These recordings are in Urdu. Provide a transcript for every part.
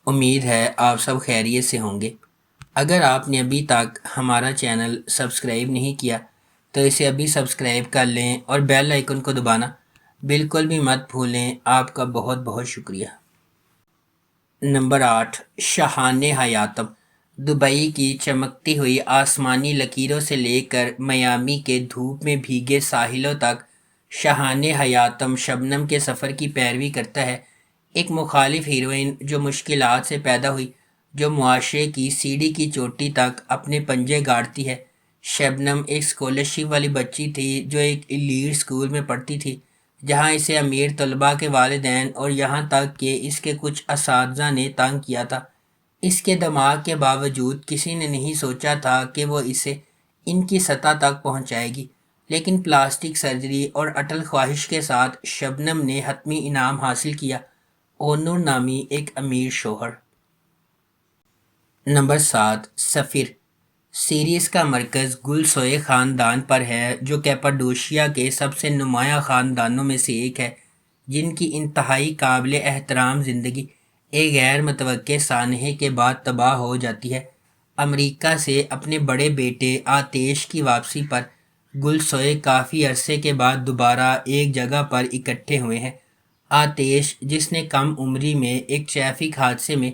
امید ہے آپ سب خیریت سے ہوں گے۔ اگر آپ نے ابھی تک ہمارا چینل سبسکرائب نہیں کیا تو اسے ابھی سبسکرائب کر لیں اور بیل آئیکن کو دبانا بالکل بھی مت بھولیں۔ آپ کا بہت بہت شکریہ۔ نمبر 8، شاہان حیاتم۔ دبئی کی چمکتی ہوئی آسمانی لکیروں سے لے کر میامی کے دھوپ میں بھیگے ساحلوں تک، شاہان حیاتم شبنم کے سفر کی پیروی کرتا ہے۔ ایک مخالف ہیروئن جو مشکلات سے پیدا ہوئی، جو معاشرے کی سیڑھی کی چوٹی تک اپنے پنجے گاڑتی ہے۔ شبنم ایک اسکالرشپ والی بچی تھی جو ایک ایلیٹ اسکول میں پڑھتی تھی، جہاں اسے امیر طلباء کے والدین اور یہاں تک کہ اس کے کچھ اساتذہ نے تنگ کیا تھا۔ اس کے دماغ کے باوجود کسی نے نہیں سوچا تھا کہ وہ اسے ان کی سطح تک پہنچائے گی، لیکن پلاسٹک سرجری اور اٹل خواہش کے ساتھ شبنم نے حتمی انعام حاصل کیا، اونور نامی ایک امیر شوہر۔ نمبر 7، سفیر۔ سیریز کا مرکز گل سوئے خاندان پر ہے، جو کیپاڈوشیا کے سب سے نمایاں خاندانوں میں سے ایک ہے، جن کی انتہائی قابل احترام زندگی ایک غیر متوقع سانحے کے بعد تباہ ہو جاتی ہے۔ امریکہ سے اپنے بڑے بیٹے آتیش کی واپسی پر گل سوئے کافی عرصے کے بعد دوبارہ ایک جگہ پر اکٹھے ہوئے ہیں۔ آتیش، جس نے کم عمری میں ایک ٹریفک حادثے میں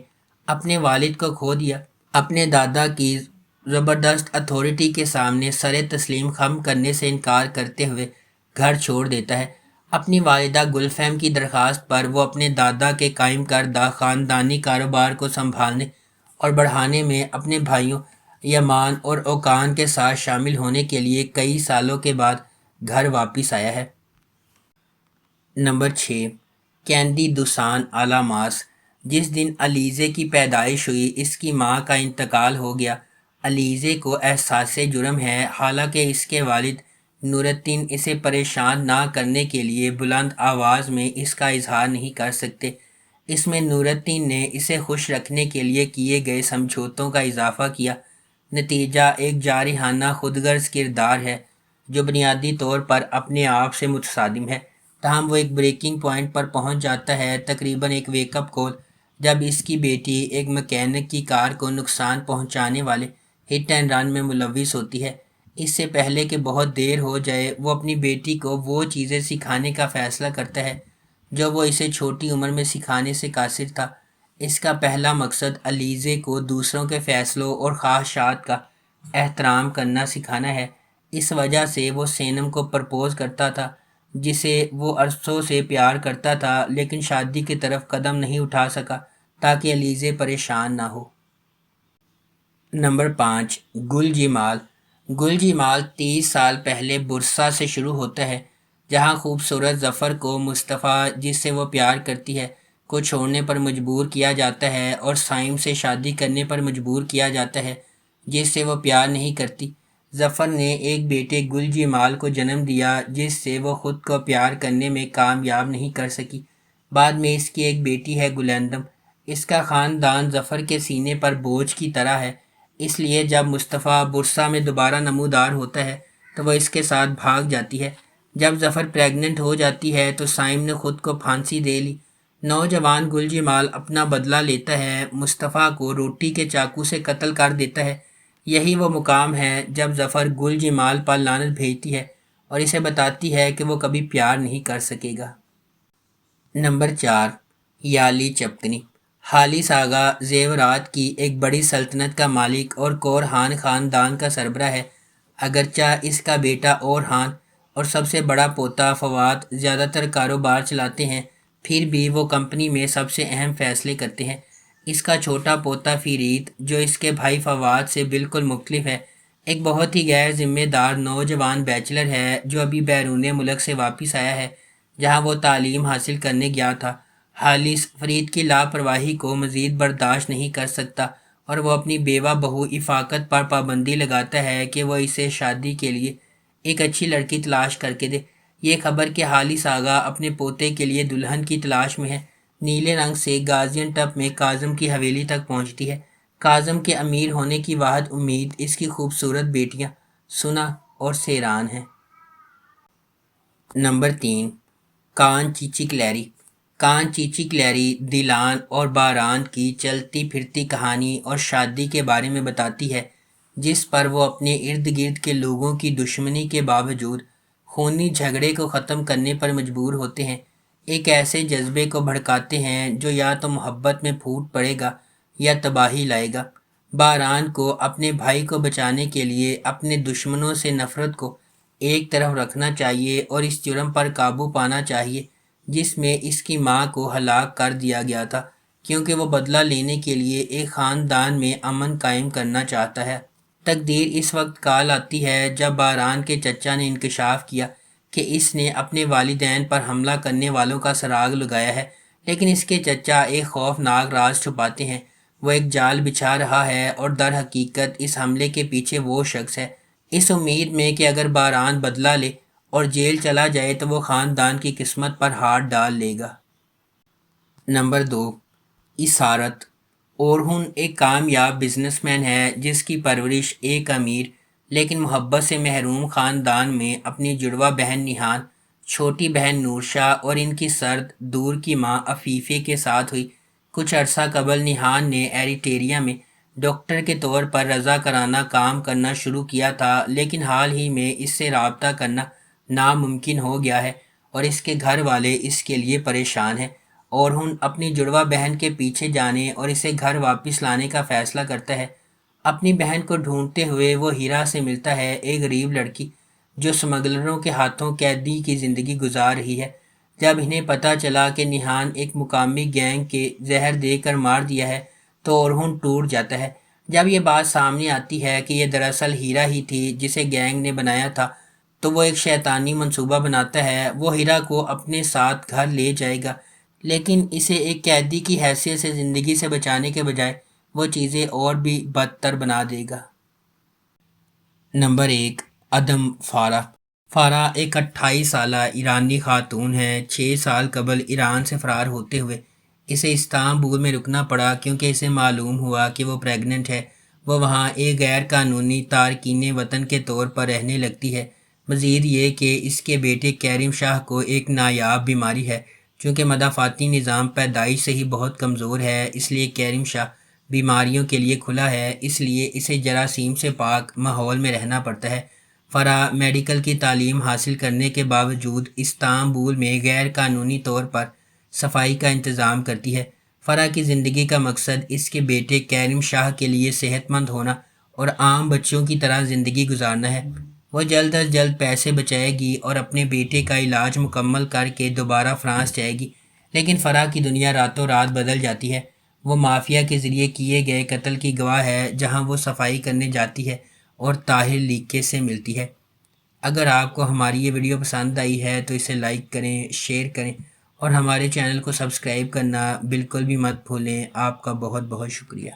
اپنے والد کو کھو دیا، اپنے دادا کی زبردست اتھارٹی کے سامنے سر تسلیم خم کرنے سے انکار کرتے ہوئے گھر چھوڑ دیتا ہے۔ اپنی والدہ گلفیم کی درخواست پر وہ اپنے دادا کے قائم کردہ خاندانی کاروبار کو سنبھالنے اور بڑھانے میں اپنے بھائیوں یمان اور اوکان کے ساتھ شامل ہونے کے لیے کئی سالوں کے بعد گھر واپس آیا ہے۔ نمبر 6، کینڈی دوسان آلاماس۔ جس دن علیزے کی پیدائش ہوئی، اس کی ماں کا انتقال ہو گیا۔ علیزے کو احساس جرم ہے، حالانکہ اس کے والد نور الدین اسے پریشان نہ کرنے کے لیے بلند آواز میں اس کا اظہار نہیں کر سکتے۔ اس میں نور الدین نے اسے خوش رکھنے کے لیے کیے گئے سمجھوتوں کا اضافہ کیا۔ نتیجہ ایک جارحانہ خود غرض کردار ہے جو بنیادی طور پر اپنے آپ سے متصادم ہے۔ تاہم وہ ایک بریکنگ پوائنٹ پر پہنچ جاتا ہے، تقریباً ایک ویک اپ کال، جب اس کی بیٹی ایک مکینک کی کار کو نقصان پہنچانے والے ہٹ اینڈ رن میں ملوث ہوتی ہے۔ اس سے پہلے کہ بہت دیر ہو جائے، وہ اپنی بیٹی کو وہ چیزیں سکھانے کا فیصلہ کرتا ہے جو وہ اسے چھوٹی عمر میں سکھانے سے قاصر تھا۔ اس کا پہلا مقصد علیزے کو دوسروں کے فیصلوں اور خواہشات کا احترام کرنا سکھانا ہے۔ اس وجہ سے وہ سینم کو پرپوز کرتا تھا، جسے وہ عرصوں سے پیار کرتا تھا، لیکن شادی کی طرف قدم نہیں اٹھا سکا تاکہ علیزے پریشان نہ ہو۔ نمبر 5، گل جمال۔ گل جمال 30 سال پہلے برسا سے شروع ہوتا ہے، جہاں خوبصورت ظفر کو مصطفیٰ، جس سے وہ پیار کرتی ہے، کو چھوڑنے پر مجبور کیا جاتا ہے اور سائم سے شادی کرنے پر مجبور کیا جاتا ہے، جس سے وہ پیار نہیں کرتی۔ ظفر نے ایک بیٹے گل جمال کو جنم دیا، جس سے وہ خود کو پیار کرنے میں کامیاب نہیں کر سکی۔ بعد میں اس کی ایک بیٹی ہے گلندم۔ اس کا خاندان ظفر کے سینے پر بوجھ کی طرح ہے، اس لیے جب مصطفیٰ برسا میں دوبارہ نمودار ہوتا ہے تو وہ اس کے ساتھ بھاگ جاتی ہے۔ جب ظفر پریگننٹ ہو جاتی ہے تو سائم نے خود کو پھانسی دے لی۔ نوجوان گل جمال اپنا بدلہ لیتا ہے، مصطفیٰ کو روٹی کے چاقو سے قتل کر دیتا ہے۔ یہی وہ مقام ہے جب ظفر گل جمال پر لعنت بھیجتی ہے اور اسے بتاتی ہے کہ وہ کبھی پیار نہیں کر سکے گا۔ نمبر 4، یالی چپکنی۔ حالس آغا زیورات کی ایک بڑی سلطنت کا مالک اور کورہان خاندان کا سربراہ ہے۔ اگرچہ اس کا بیٹا اورہان اور سب سے بڑا پوتا فواد زیادہ تر کاروبار چلاتے ہیں، پھر بھی وہ کمپنی میں سب سے اہم فیصلے کرتے ہیں۔ اس کا چھوٹا پوتا فرید، جو اس کے بھائی فواد سے بالکل مختلف ہے، ایک بہت ہی غیر ذمہ دار نوجوان بیچلر ہے جو ابھی بیرون ملک سے واپس آیا ہے، جہاں وہ تعلیم حاصل کرنے گیا تھا۔ حالس فرید کی لاپرواہی کو مزید برداشت نہیں کر سکتا اور وہ اپنی بیوہ بہو افاقت پر پابندی لگاتا ہے کہ وہ اسے شادی کے لیے ایک اچھی لڑکی تلاش کر کے دے۔ یہ خبر کہ حالس آغا اپنے پوتے کے لیے دلہن کی تلاش میں ہے، نیلے رنگ سے گازین ٹپ میں کاظم کی حویلی تک پہنچتی ہے۔ کاظم کے امیر ہونے کی واحد امید اس کی خوبصورت بیٹیاں سنا اور سیران ہیں۔ نمبر 3، کان چیچی کلیری۔ کان چیچی کلیری دیلان اور باران کی چلتی پھرتی کہانی اور شادی کے بارے میں بتاتی ہے، جس پر وہ اپنے ارد گرد کے لوگوں کی دشمنی کے باوجود خونی جھگڑے کو ختم کرنے پر مجبور ہوتے ہیں، ایک ایسے جذبے کو بھڑکاتے ہیں جو یا تو محبت میں پھوٹ پڑے گا یا تباہی لائے گا۔ باران کو اپنے بھائی کو بچانے کے لیے اپنے دشمنوں سے نفرت کو ایک طرف رکھنا چاہیے اور اس جرم پر قابو پانا چاہیے جس میں اس کی ماں کو ہلاک کر دیا گیا تھا، کیونکہ وہ بدلہ لینے کے لیے ایک خاندان میں امن قائم کرنا چاہتا ہے۔ تقدیر اس وقت کال آتی ہے جب باران کے چچا نے انکشاف کیا کہ اس نے اپنے والدین پر حملہ کرنے والوں کا سراغ لگایا ہے، لیکن اس کے چچا ایک خوفناک راز چھپاتے ہیں۔ وہ ایک جال بچھا رہا ہے اور در حقیقت اس حملے کے پیچھے وہ شخص ہے، اس امید میں کہ اگر باران بدلہ لے اور جیل چلا جائے تو وہ خاندان کی قسمت پر ہاتھ ڈال لے گا۔ نمبر 2، اسارت۔ اورہن ایک کامیاب بزنس مین ہے جس کی پرورش ایک امیر لیکن محبت سے محروم خاندان میں اپنی جڑواں بہن نیہان، چھوٹی بہن نورشا اور ان کی سرد دور کی ماں عفیفے کے ساتھ ہوئی۔ کچھ عرصہ قبل نیہان نے ایریٹیریا میں ڈاکٹر کے طور پر رضاکارانہ کام کرنا شروع کیا تھا، لیکن حال ہی میں اس سے رابطہ کرنا ناممکن ہو گیا ہے اور اس کے گھر والے اس کے لیے پریشان ہیں۔ اورہن اپنی جڑواں بہن کے پیچھے جانے اور اسے گھر واپس لانے کا فیصلہ کرتا ہے۔ اپنی بہن کو ڈھونڈتے ہوئے وہ ہیرا سے ملتا ہے، ایک غریب لڑکی جو سمگلروں کے ہاتھوں قیدی کی زندگی گزار رہی ہے۔ جب انہیں پتہ چلا کہ نیہان ایک مقامی گینگ کے زہر دے کر مار دیا ہے تو اورہن ٹوٹ جاتا ہے۔ جب یہ بات سامنے آتی ہے کہ یہ دراصل ہیرا ہی تھی جسے گینگ نے بنایا تھا، تو وہ ایک شیطانی منصوبہ بناتا ہے۔ وہ ہیرا کو اپنے ساتھ گھر لے جائے گا، لیکن اسے ایک قیدی کی حیثیت سے زندگی سے بچانے کے بجائے وہ چیزیں اور بھی بدتر بنا دے گا۔ نمبر 1، عدم فارہ۔ فارہ ایک 28 سالہ ایرانی خاتون ہے۔ 6 سال قبل ایران سے فرار ہوتے ہوئے اسے استنبول میں رکنا پڑا کیونکہ اسے معلوم ہوا کہ وہ پریگننٹ ہے۔ وہ وہاں ایک غیر قانونی تارکین وطن کے طور پر رہنے لگتی ہے۔ مزید یہ کہ اس کے بیٹے کیرم شاہ کو ایک نایاب بیماری ہے۔ چونکہ مدافعتی نظام پیدائش سے ہی بہت کمزور ہے، اس لیے کیرم شاہ بیماریوں کے لیے کھلا ہے، اس لیے اسے جراثیم سے پاک ماحول میں رہنا پڑتا ہے۔ فرح میڈیکل کی تعلیم حاصل کرنے کے باوجود استنبول میں غیر قانونی طور پر صفائی کا انتظام کرتی ہے۔ فرح کی زندگی کا مقصد اس کے بیٹے کیرم شاہ کے لیے صحت مند ہونا اور عام بچوں کی طرح زندگی گزارنا ہے۔ وہ جلد از جلد پیسے بچائے گی اور اپنے بیٹے کا علاج مکمل کر کے دوبارہ فرانس جائے گی، لیکن فرح کی دنیا راتوں رات بدل جاتی ہے۔ وہ مافیا کے ذریعے کیے گئے قتل کی گواہ ہے جہاں وہ صفائی کرنے جاتی ہے اور طاہر لیکے سے ملتی ہے۔ اگر آپ کو ہماری یہ ویڈیو پسند آئی ہے تو اسے لائک کریں، شیئر کریں اور ہمارے چینل کو سبسکرائب کرنا بالکل بھی مت بھولیں۔ آپ کا بہت بہت شکریہ۔